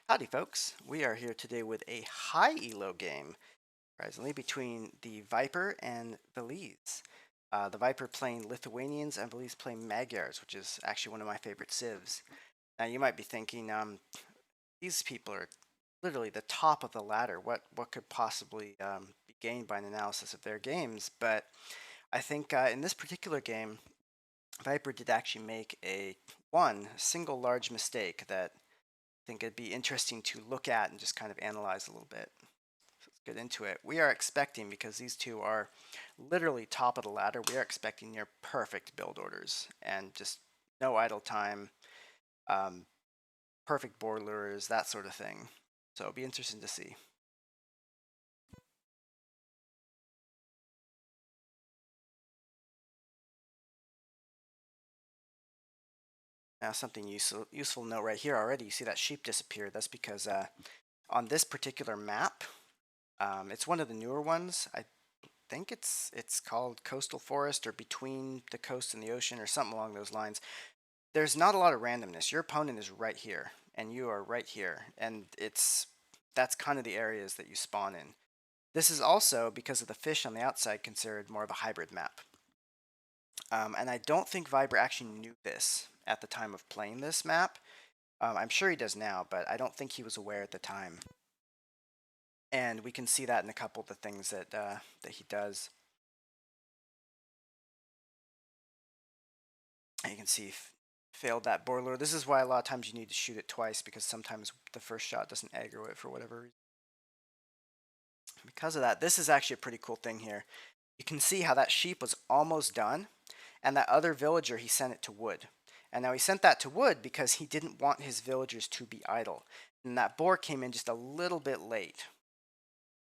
Howdy folks, we are here today with a high ELO game, surprisingly, between the Viper and Belize. The Viper playing Lithuanians and Belize playing Magyars, which is actually one of my favorite civs. Now you might be thinking, these people are literally the top of the ladder. What could possibly be gained by an analysis of their games? But I think in this particular game, Viper did actually make a one single large mistake that think it'd be interesting to look at and just kind of analyze a little bit. So let's get into it. We are expecting, because these two are literally top of the ladder, we are expecting near perfect build orders and just no idle time, um, perfect board lures, that sort of thing. So it'll be interesting to see. Now something useful to note right here already, you see that sheep disappeared. That's because on this particular map, it's one of the newer ones. I think it's called Coastal Forest or Between the Coast and the Ocean or something along those lines. There's not a lot of randomness. Your opponent is right here and you are right here, and that's kind of the areas that you spawn in. This is also, because of the fish on the outside, considered more of a hybrid map. And I don't think Viber actually knew this at the time of playing this map. I'm sure he does now, but I don't think he was aware at the time. And we can see that in a couple of the things that he does. You can see failed that board lure. This is why a lot of times you need to shoot it twice, because sometimes the first shot doesn't aggro it for whatever reason. Because of that, this is actually a pretty cool thing here. You can see how that sheep was almost done, and that other villager, he sent it to wood. And now he sent that to wood because he didn't want his villagers to be idle. And that boar came in just a little bit late.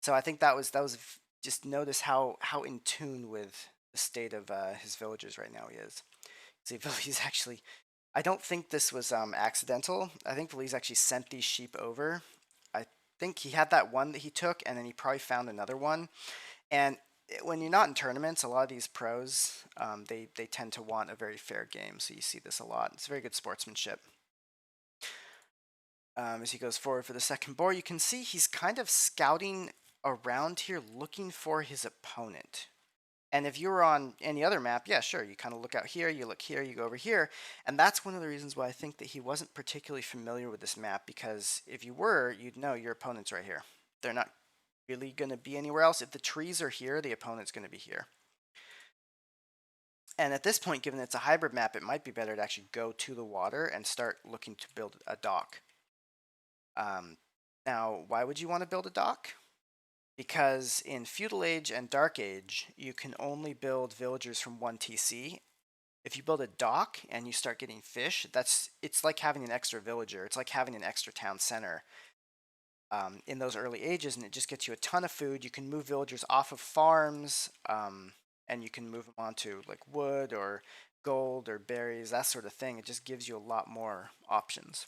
So I think that was just notice how in tune with the state of his villagers right now he is. See, he's actually, I don't think this was accidental. I think Feliz actually sent these sheep over. I think he had that one that he took, and then he probably found another one. And when you're not in tournaments, a lot of these pros, they tend to want a very fair game. So you see this a lot. It's very good sportsmanship. As he goes forward for the second board, you can see he's kind of scouting around here, looking for his opponent. And if you were on any other map, yeah, sure, you kind of look out here, you look here, you go over here. And that's one of the reasons why I think that he wasn't particularly familiar with this map, because if you were, you'd know your opponent's right here. They're not really going to be anywhere else. If the trees are here, the opponent's going to be here. And at this point, given it's a hybrid map, it might be better to actually go to the water and start looking to build a dock. Now, why would you want to build a dock? Because in Feudal Age and Dark Age, you can only build villagers from 1 TC. If you build a dock and you start getting fish, it's like having an extra villager. It's like having an extra town center in those early ages, and it just gets you a ton of food. You can move villagers off of farms, and you can move them onto like wood or gold or berries, that sort of thing. It just gives you a lot more options.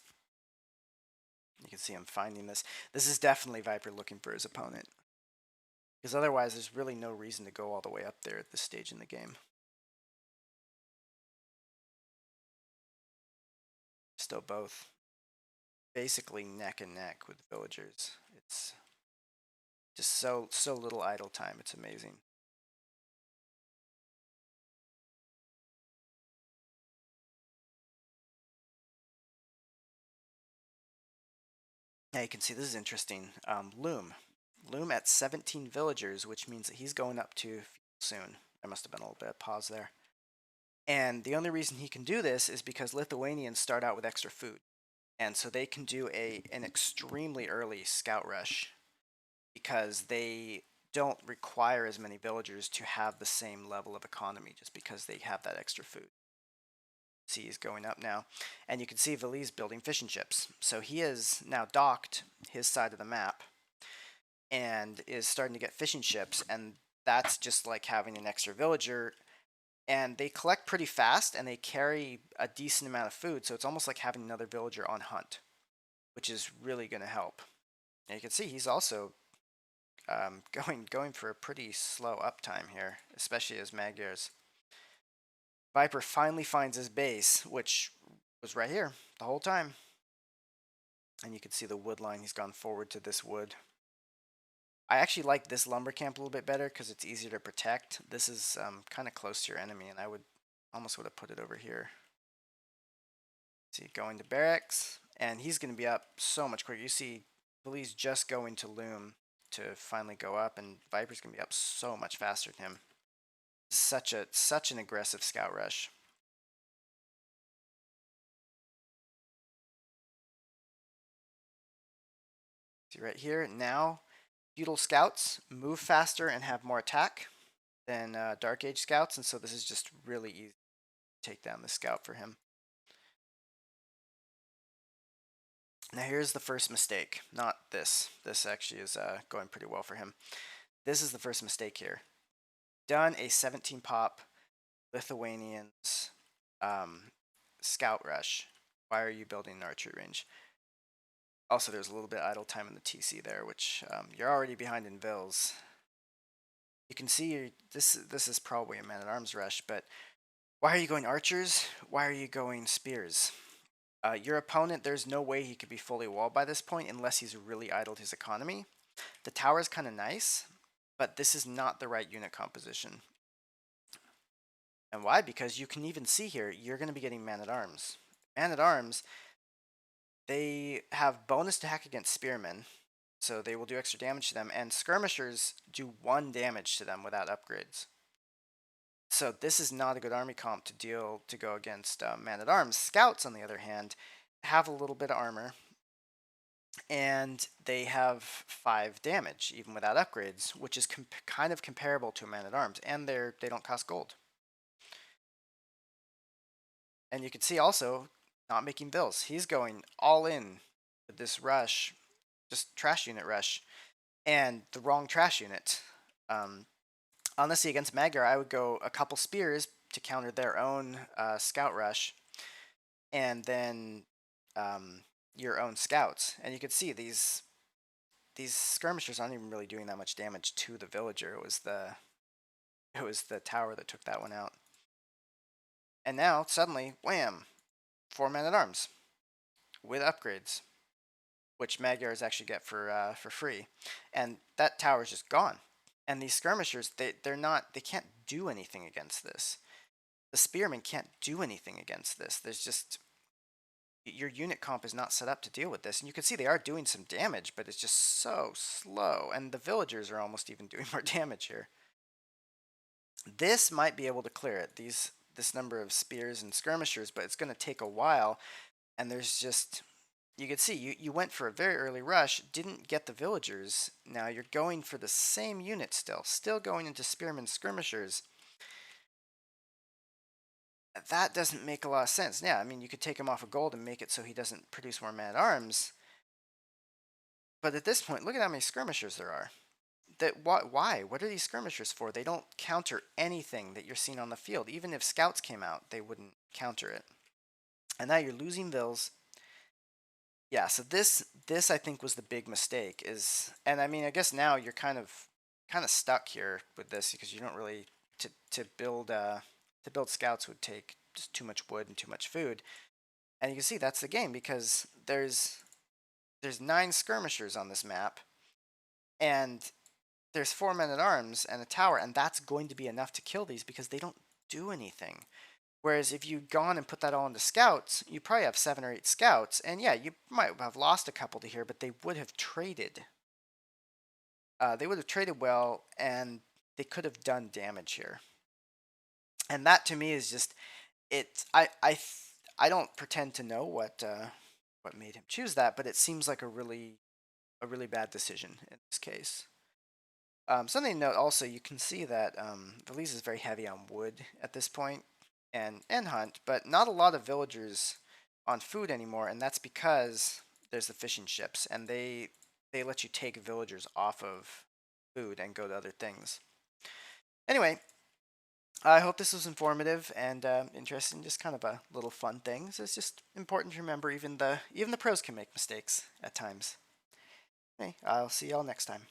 You can see I'm finding this. This is definitely Viper looking for his opponent, because otherwise there's really no reason to go all the way up there at this stage in the game. Still both basically neck and neck with villagers. It's just so little idle time. It's amazing. Now you can see this is interesting. Loom at 17 villagers, which means that he's going up to soon. There must have been a little bit of pause there. And the only reason he can do this is because Lithuanians start out with extra food. And so they can do an extremely early scout rush, because they don't require as many villagers to have the same level of economy, just because they have that extra food. See, he's going up now, and you can see Vali's building fish and chips. So he has now docked his side of the map and is starting to get fishing ships, and that's just like having an extra villager. And they collect pretty fast, and they carry a decent amount of food, so it's almost like having another villager on hunt, which is really going to help. And you can see he's also going for a pretty slow uptime here, especially as Magyars. Viper finally finds his base, which was right here the whole time. And you can see the wood line, he's gone forward to this wood. I actually like this lumber camp a little bit better because it's easier to protect. This is kind of close to your enemy, and I would almost would have put it over here. See, going to barracks, and he's going to be up so much quicker. You see, Billy's just going to loom to finally go up, and Viper's going to be up so much faster than him. Such an aggressive scout rush. See right here now, feudal scouts move faster and have more attack than Dark Age scouts, and so this is just really easy to take down the scout for him. Now here's the first mistake. Not this. This actually is going pretty well for him. This is the first mistake here. Done a 17 pop Lithuanians scout rush. Why are you building an archery range? Also, there's a little bit idle time in the TC there, which you're already behind in Vils. You can see this is probably a man-at-arms rush, but why are you going archers? Why are you going spears? Your opponent, there's no way he could be fully walled by this point unless he's really idled his economy. The tower is kind of nice, but this is not the right unit composition. And why? Because you can even see here, you're going to be getting man-at-arms. Man-at-arms, they have bonus to hack against spearmen, so they will do extra damage to them, and skirmishers do 1 damage to them without upgrades. So this is not a good army comp to go against man-at-arms. Scouts, on the other hand, have a little bit of armor, and they have 5 damage even without upgrades, which is kind of comparable to a man-at-arms, and they don't cost gold. And you can see also not making bills. He's going all in with this rush, just trash unit rush, and the wrong trash unit. Honestly, against Magyar, I would go a couple spears to counter their own scout rush, and then your own scouts. And you can see these skirmishers aren't even really doing that much damage to the villager. It was the tower that took that one out. And now suddenly, wham, 4 men-at-arms with upgrades, which Magyars actually get for free, and that tower is just gone. And these skirmishers, they can't do anything against this. The spearmen can't do anything against this. There's just, your unit comp is not set up to deal with this. And you can see they are doing some damage, but it's just so slow. And the villagers are almost even doing more damage here. This might be able to clear it, this number of spears and skirmishers, but it's going to take a while. And there's just, you can see, you went for a very early rush, didn't get the villagers. Now you're going for the same unit still going into spearmen skirmishers. That doesn't make a lot of sense. Yeah, I mean, you could take him off of gold and make it so he doesn't produce more man-at-arms. But at this point, look at how many skirmishers there are. Why? What are these skirmishers for? They don't counter anything that you're seeing on the field. Even if scouts came out, they wouldn't counter it. And now you're losing vills. Yeah, so this I think was the big mistake and I mean, I guess now you're kind of stuck here with this because you don't really to build scouts would take just too much wood and too much food. And you can see that's the game because there's 9 skirmishers on this map, and there's 4 men-at-arms and a tower, and that's going to be enough to kill these because they don't do anything. Whereas if you'd gone and put that all into scouts, you probably have 7 or 8 scouts, and yeah, you might have lost a couple to here, but they would have traded. They would have traded well, and they could have done damage here. And that to me is just I don't pretend to know what made him choose that, but it seems like a really bad decision in this case. Something to note also, you can see that Valise is very heavy on wood at this point and hunt, but not a lot of villagers on food anymore, and that's because there's the fishing ships, and they let you take villagers off of food and go to other things. Anyway, I hope this was informative and interesting, just kind of a little fun thing. So it's just important to remember even the pros can make mistakes at times. Okay, I'll see y'all next time.